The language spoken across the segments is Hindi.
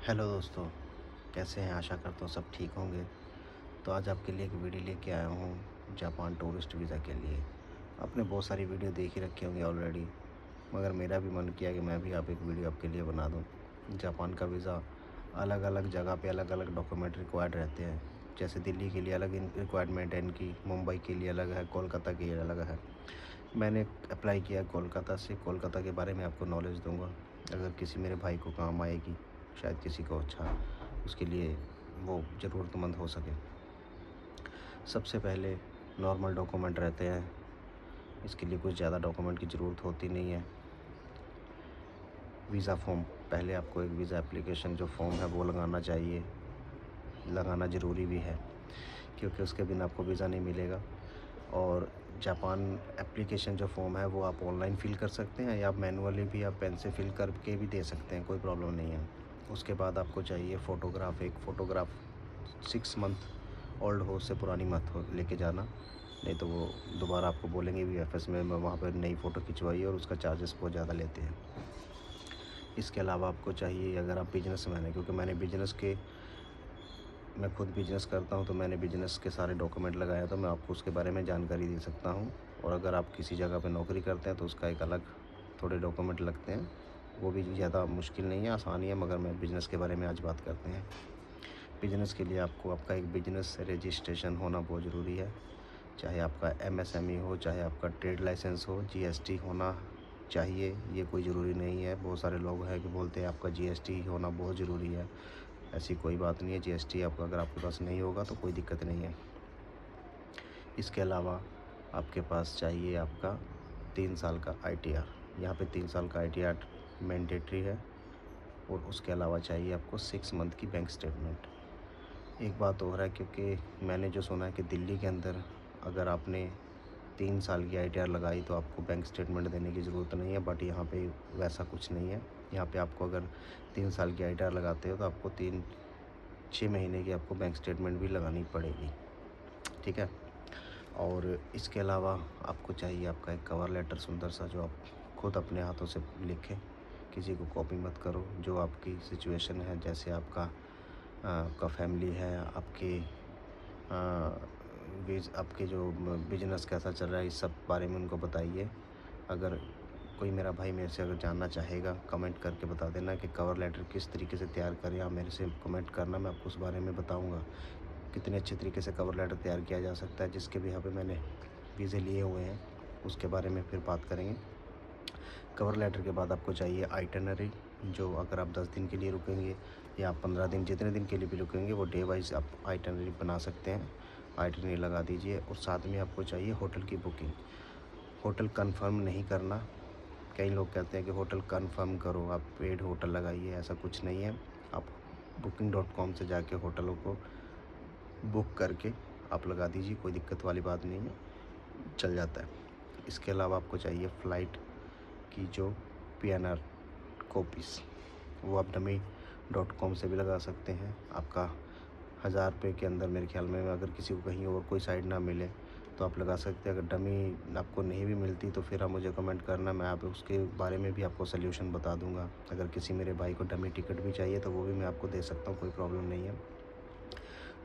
हेलो दोस्तों, कैसे हैं? आशा करता हूँ सब ठीक होंगे। तो आज आपके लिए एक वीडियो लेके आया हूँ जापान टूरिस्ट वीज़ा के लिए। आपने बहुत सारी वीडियो देख ही रखी होंगी ऑलरेडी, मगर मेरा भी मन किया कि मैं भी आप एक वीडियो आपके लिए बना दूँ। जापान का वीज़ा अलग अलग जगह पे अलग अलग डॉक्यूमेंट रिक्वायर्ड रहते हैं। जैसे दिल्ली के लिए अलग रिक्वायरमेंट है इनकी, मुंबई के लिए अलग है, कोलकाता के लिए अलग है। मैंने अप्लाई किया कोलकाता से। कोलकाता के बारे में आपको नॉलेज दूँगा, अगर किसी मेरे भाई को काम आएगी, शायद किसी को अच्छा उसके लिए वो ज़रूरतमंद हो सके। सबसे पहले नॉर्मल डॉक्यूमेंट रहते हैं, इसके लिए कुछ ज़्यादा डॉक्यूमेंट की ज़रूरत होती नहीं है। वीज़ा फॉर्म, पहले आपको एक वीज़ा एप्लीकेशन जो फॉर्म है वो लगाना चाहिए, लगाना ज़रूरी भी है, क्योंकि उसके बिना आपको वीज़ा नहीं मिलेगा। और जापान एप्लीकेशन जो फॉर्म है वो आप ऑनलाइन फ़िल कर सकते हैं या आप मैनुअली भी आप पेन से फ़िल करके भी दे सकते हैं, कोई प्रॉब्लम नहीं है। उसके बाद आपको चाहिए फ़ोटोग्राफ, एक फ़ोटोग्राफ 6 मंथ ओल्ड हो, उससे पुरानी मत हो लेके जाना, नहीं तो वो दोबारा आपको बोलेंगे वीएफएस में वहाँ पर नई फ़ोटो खिंचवाइए और उसका चार्जेस बहुत ज़्यादा लेते हैं। इसके अलावा आपको चाहिए, अगर आप बिजनेसमैन हैं, क्योंकि मैं खुद बिज़नेस करता हूं, तो मैंने बिज़नेस के सारे डॉक्यूमेंट लगाया, तो मैं आपको उसके बारे में जानकारी दे सकता हूं। और अगर आप किसी जगह पे नौकरी करते हैं तो उसका एक अलग थोड़े डॉक्यूमेंट लगते हैं, वो भी ज़्यादा मुश्किल नहीं है, आसान ही है, मगर मैं बिज़नेस के बारे में आज बात करते हैं। बिज़नेस के लिए आपको आपका एक बिज़नेस रजिस्ट्रेशन होना बहुत ज़रूरी है, चाहे आपका एमएसएमई हो, चाहे आपका ट्रेड लाइसेंस हो, जीएसटी होना चाहिए। ये कोई ज़रूरी नहीं है, बहुत सारे लोग हैं कि बोलते हैं आपका जीएसटी होना बहुत ज़रूरी है। ऐसी कोई बात नहीं है, जीएसटी आपका अगर आपके पास नहीं होगा तो कोई दिक्कत नहीं है। इसके अलावा आपके पास चाहिए आपका 3 साल का आईटीआर। यहाँ पे 3 साल का आईटीआर मैंडेटरी है। और उसके अलावा चाहिए आपको 6 मंथ की बैंक स्टेटमेंट। एक बात और है, क्योंकि मैंने जो सुना है कि दिल्ली के अंदर अगर आपने 3 साल की आईटीआर लगाई तो आपको बैंक स्टेटमेंट देने की ज़रूरत नहीं है, बट यहाँ पे वैसा कुछ नहीं है। यहाँ पे आपको अगर 3 साल की आईटीआर लगाते हो तो आपको 6 महीने की आपको बैंक स्टेटमेंट भी लगानी पड़ेगी, ठीक है। और इसके अलावा आपको चाहिए आपका एक कवर लेटर सुंदर सा, जो आप खुद अपने हाथों से लिखें, किसी को कॉपी मत करो। जो आपकी सिचुएशन है, जैसे आपका फैमिली है, आपके जो बिजनेस कैसा चल रहा है, इस सब बारे में उनको बताइए। अगर कोई मेरा भाई मेरे से अगर जानना चाहेगा, कमेंट करके बता देना कि कवर लेटर किस तरीके से तैयार करें, आप मेरे से कमेंट करना, मैं आपको उस बारे में बताऊंगा कितने अच्छे तरीके से कवर लेटर तैयार किया जा सकता है। जिसके भी यहाँ पे मैंने वीज़े लिए हुए हैं उसके बारे में फिर बात करेंगे। कवर लेटर के बाद आपको चाहिए आइटनरी, जो अगर आप 10 दिन के लिए रुकेंगे या आप 15 दिन, जितने दिन के लिए भी रुकेंगे, वो डे वाइज आप आइटनरी बना सकते हैं। आइटनरी लगा दीजिए। और साथ में आपको चाहिए होटल की बुकिंग। होटल कंफर्म नहीं करना, कई लोग कहते हैं कि होटल कंफर्म करो, आप पेड होटल लगाइए, ऐसा कुछ नहीं है। आप booking.com से जाके होटलों को बुक करके आप लगा दीजिए, कोई दिक्कत वाली बात नहीं है, चल जाता है। इसके अलावा आपको चाहिए फ़्लाइट की जो पीएनआर कॉपीज़, वो आप dummy.com से भी लगा सकते हैं। आपका 1000 रुपये के अंदर मेरे ख्याल में, अगर किसी को कहीं और कोई साइट ना मिले तो आप लगा सकते हैं। अगर डमी आपको नहीं भी मिलती तो फिर आप मुझे कमेंट करना, मैं आप उसके बारे में भी आपको सल्यूशन बता दूंगा। अगर किसी मेरे भाई को डमी टिकट भी चाहिए तो वो भी मैं आपको दे सकता हूँ, कोई प्रॉब्लम नहीं है।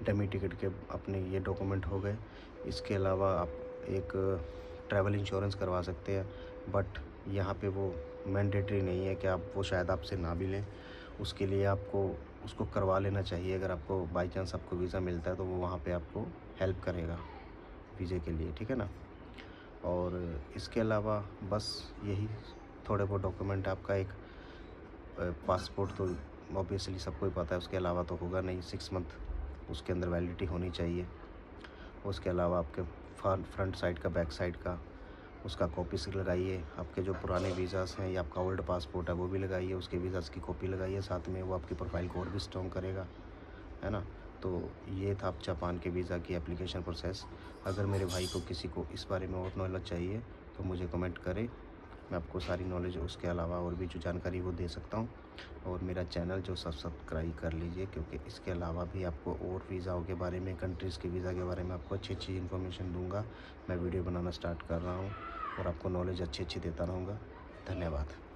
डमी टिकट के अपने ये डॉक्यूमेंट हो गए। इसके अलावा आप एक ट्रैवल इंश्योरेंस करवा सकते हैं, बट यहाँ पे वो मैंडेटरी नहीं है कि आप, वो शायद आपसे ना भी लें। उसके लिए आपको उसको करवा लेना चाहिए। अगर आपको बाई चांस आपको वीज़ा मिलता है तो वो वहाँ पे आपको हेल्प करेगा वीज़े के लिए, ठीक है ना। और इसके अलावा बस यही थोड़े बहुत डॉक्यूमेंट, आपका एक पासपोर्ट तो ऑब्वियसली सबको ही पता है, उसके अलावा तो होगा नहीं। 6 मंथ उसके अंदर वैलिडिटी होनी चाहिए। उसके अलावा आपके फ्रंट साइड का, बैक साइड का, उसका कॉपीज लगाइए। आपके जो पुराने वीज़ास हैं या आपका ओल्ड पासपोर्ट है वो भी लगाइए, उसके वीज़ास की कॉपी लगाइए साथ में, वो आपकी प्रोफाइल को और भी स्ट्रॉन्ग करेगा, है ना। तो ये था जापान के वीज़ा की एप्लीकेशन प्रोसेस। अगर मेरे भाई को किसी को इस बारे में और नॉलेज चाहिए तो मुझे कमेंट करें, मैं आपको सारी नॉलेज उसके अलावा और भी जो जानकारी वो दे सकता हूँ। और मेरा चैनल जो सब्सक्राइब कर लीजिए, क्योंकि इसके अलावा भी आपको और वीज़ाओं के बारे में, कंट्रीज़ के वीज़ा के बारे में आपको अच्छी अच्छी इन्फॉर्मेशन दूंगा। मैं वीडियो बनाना स्टार्ट कर रहा हूँ और आपको नॉलेज अच्छी अच्छी देता रहूँगा। धन्यवाद।